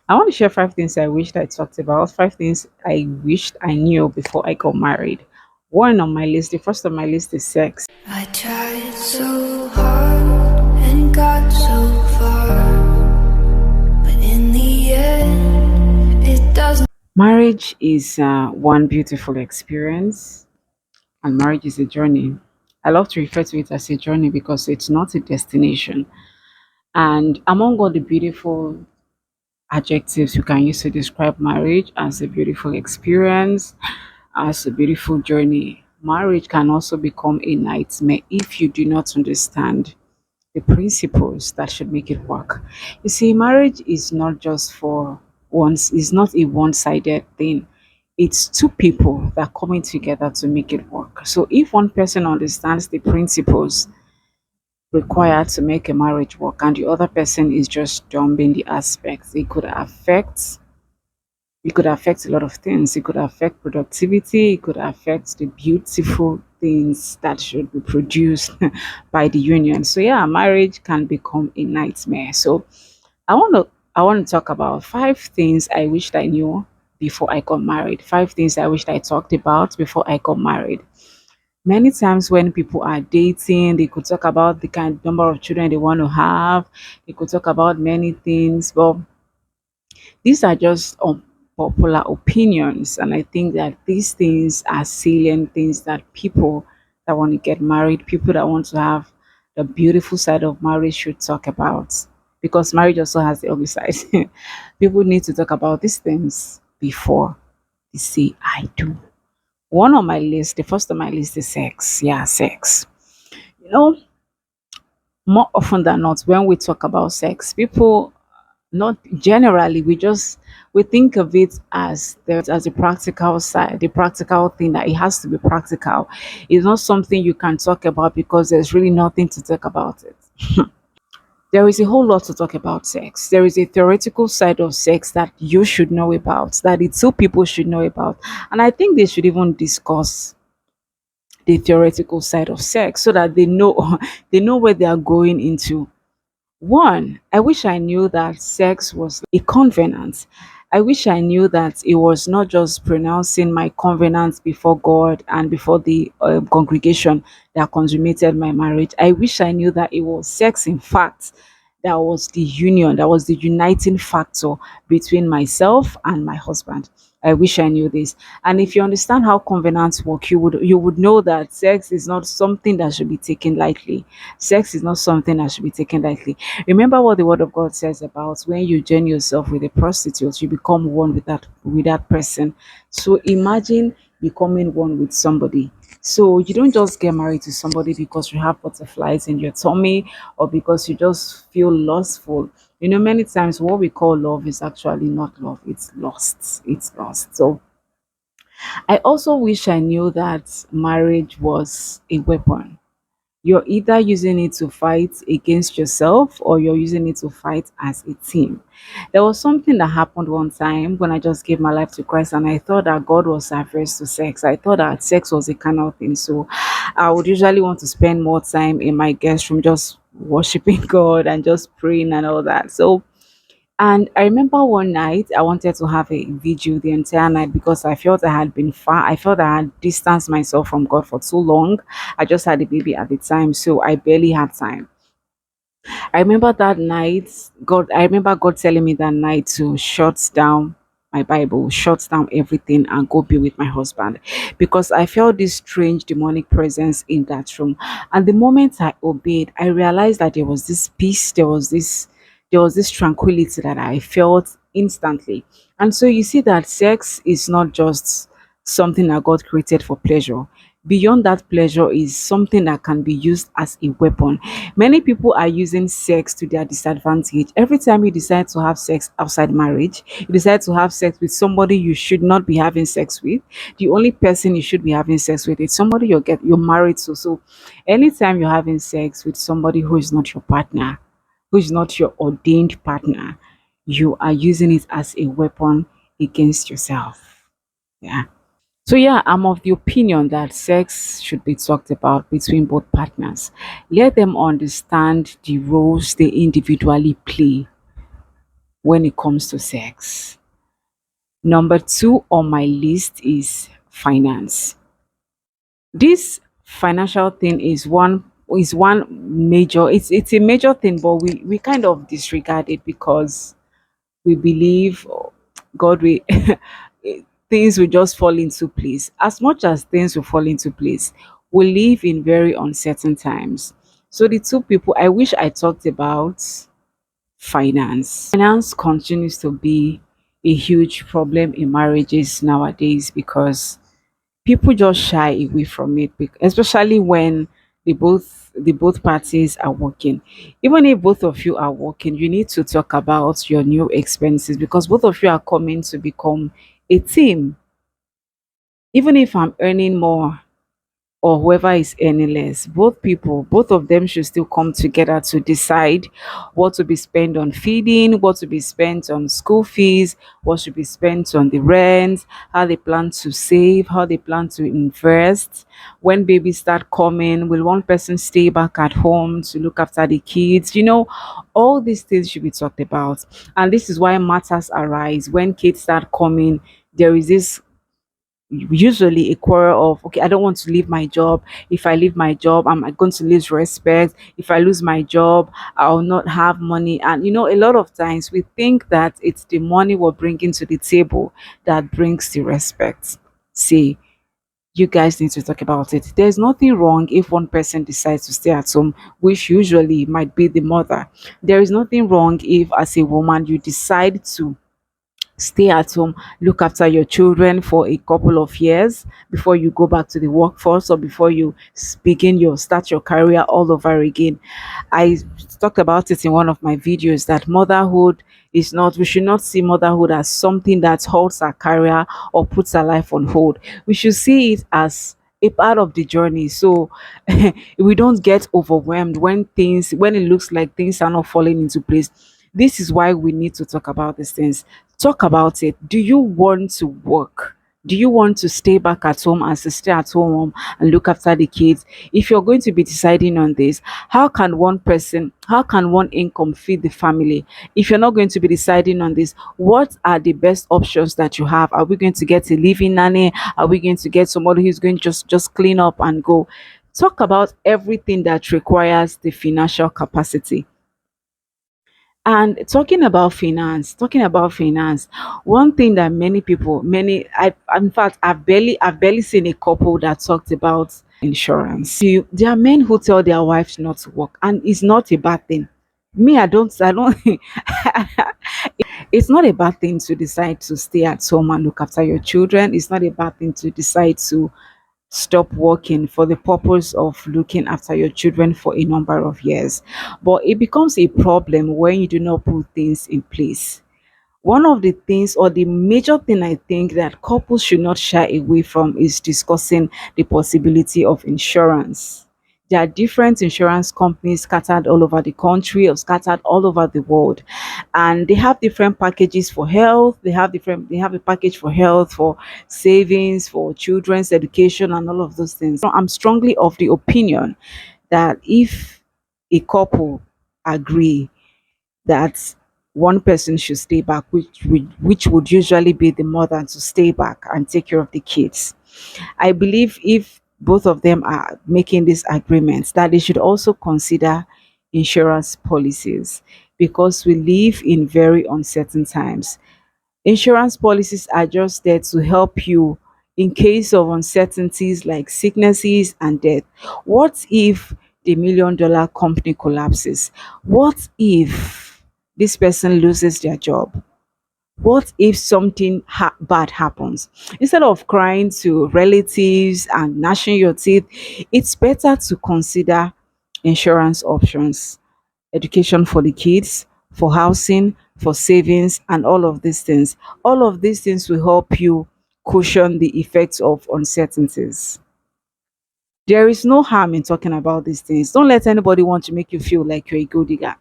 I want to share 5 things I wished I talked about, 5 things I wished I knew before I got married. One on my list, the first on my list is sex. I tried so hard and got so far, but in the end, it doesn't. Marriage is one beautiful experience, and marriage is a journey. I love to refer to it as a journey because it's not a destination. And among all the beautiful adjectives you can use to describe marriage as a beautiful experience, as a beautiful journey, marriage can also become a nightmare if you do not understand the principles that should make it work. You see, marriage is not just for once, it's not a one-sided thing. It's two people that are coming together to make it work. So if one person understands the principles required to make a marriage work and the other person is just dumping the aspects, it could affect a lot of things. It could affect productivity. It could affect the beautiful things that should be produced by the union. So yeah, marriage can become a nightmare. So I want to talk about 5 things I wished I knew before I got married. 5 things I wished I talked about before I got married. Many times when people are dating, they could talk about the kind number of children they want to have. They could talk about many things, but these are just unpopular opinions, and I think that these things are salient things that people that want to get married, people that want to have the beautiful side of marriage should talk about, because marriage also has the ugly side. People need to talk about these things before they say I do. One on my list, the first on my list is sex. Yeah, sex. You know, more often than not, when we talk about sex, people not generally we think of it as a practical side, the practical thing, that it has to be practical. It's not something you can talk about because there's really nothing to talk about it. There is a whole lot to talk about sex. There is a theoretical side of sex that you should know about, that the two people should know about, and I think they should even discuss the theoretical side of sex so that they know they know where they are going into. One, I wish I knew that sex was a covenant. I wish I knew that it was not just pronouncing my covenant before God and before the congregation that consummated my marriage. I wish I knew that it was sex, in fact, that was the union, that was the uniting factor between myself and my husband. I wish I knew this. And if you understand how covenants work, you would know that sex is not something that should be taken lightly. Sex is not something that should be taken lightly. Remember what the word of God says about when you join yourself with a prostitute, you become one with that person. So imagine becoming one with somebody. So you don't just get married to somebody because you have butterflies in your tummy or because you just feel lustful. Many times what we call love is actually not love, it's lust. It's lust. So I also wish I knew that marriage was a weapon. You're either using it to fight against yourself or you're using it to fight as a team. There was something that happened one time when I just gave my life to Christ, and I thought that God was averse to sex. I thought that sex was a carnal thing. So I would usually want to spend more time in my guest room just worshiping God and just praying and all that. So and I remember one night I wanted to have a vigil the entire night because I felt I had been far. I felt I had distanced myself from God for too long. I just had a baby at the time, so I barely had time. I remember that night, I remember God telling me that night to shut down my Bible, shut down everything and go be with my husband because I felt this strange demonic presence in that room. And the moment I obeyed, I realized that there was this peace, there was this tranquility that I felt instantly. And so you see that sex is not just something that God created for pleasure. Beyond that pleasure is something that can be used as a weapon. Many people are using sex to their disadvantage. Every time you decide to have sex outside marriage, you decide to have sex with somebody you should not be having sex with. The only person you should be having sex with is somebody you're married to. So anytime you're having sex with somebody who is not your partner, who is not your ordained partner, you are using it as a weapon against yourself. Yeah. So yeah, I'm of the opinion that sex should be talked about between both partners. Let them understand the roles they individually play when it comes to sex. Number two on my list is finance. This financial thing is one major, it's a major thing, but we kind of disregard it because we believe, oh, God will things will just fall into place. As much as things will fall into place, we live in very uncertain times. So the two people I wish I talked about, finance. Finance continues to be a huge problem in marriages nowadays because people just shy away from it, especially when the both parties are working. Even if both of you are working, you need to talk about your new expenses because both of you are coming to become a team. Even if I'm earning more or whoever is earning less, both of them should still come together to decide what to be spent on feeding, what to be spent on school fees, what should be spent on the rent, how they plan to save, how they plan to invest. When babies start coming, will one person stay back at home to look after the kids? All these things should be talked about. And this is why matters arise when kids start coming. There is this usually a quarrel of, okay, I don't want to leave my job. If I leave my job, I'm going to lose respect. If I lose my job, I'll not have money. And a lot of times we think that it's the money we're bringing to the table that brings the respect. See, you guys need to talk about it. There's nothing wrong if one person decides to stay at home, which usually might be the mother. There is nothing wrong if, as a woman, you decide to stay at home, look after your children for a couple of years before you go back to the workforce, or before you begin your start your career all over again. I talked about it in one of my videos that motherhood is not, we should not see motherhood as something that halts our career or puts our life on hold. We should see it as a part of the journey. So we don't get overwhelmed when it looks like things are not falling into place. This is why we need to talk about these things. Talk about it. Do you want to work? Do you want to stay back at home as a stay at home mom and look after the kids? If you're going to be deciding on this, how can one income feed the family? If you're not going to be deciding on this, what are the best options that you have? Are we going to get a living nanny? Are we going to get somebody who's going to just clean up and go? Talk about everything that requires the financial capacity. And talking about finance, one thing that many people, many, in fact, I've barely seen a couple that talked about insurance. There are men who tell their wives not to work, and it's not a bad thing. Me, I don't. It's not a bad thing to decide to stay at home and look after your children. It's not a bad thing to decide to stop working for the purpose of looking after your children for a number of years. But it becomes a problem when you do not put things in place. One of the things, or the major thing I think that couples should not shy away from, is discussing the possibility of insurance. There are different insurance companies scattered all over the country or scattered all over the world, and they have different packages for health. They have a package for health, for savings, for children's education, and all of those things. So I'm strongly of the opinion that if a couple agree that one person should stay back, which would usually be the mother, to stay back and take care of the kids. I believe if both of them are making these agreements, that they should also consider insurance policies, because we live in very uncertain times. Insurance policies are just there to help you in case of uncertainties like sicknesses and death. What if the million-dollar company collapses? What if this person loses their job? What if something bad happens? Instead of crying to relatives and gnashing your teeth, it's better to consider insurance options, education for the kids, for housing, for savings, and all of these things. All of these things will help you cushion the effects of uncertainties. There is no harm in talking about these things. Don't let anybody want to make you feel like you're a gold digger.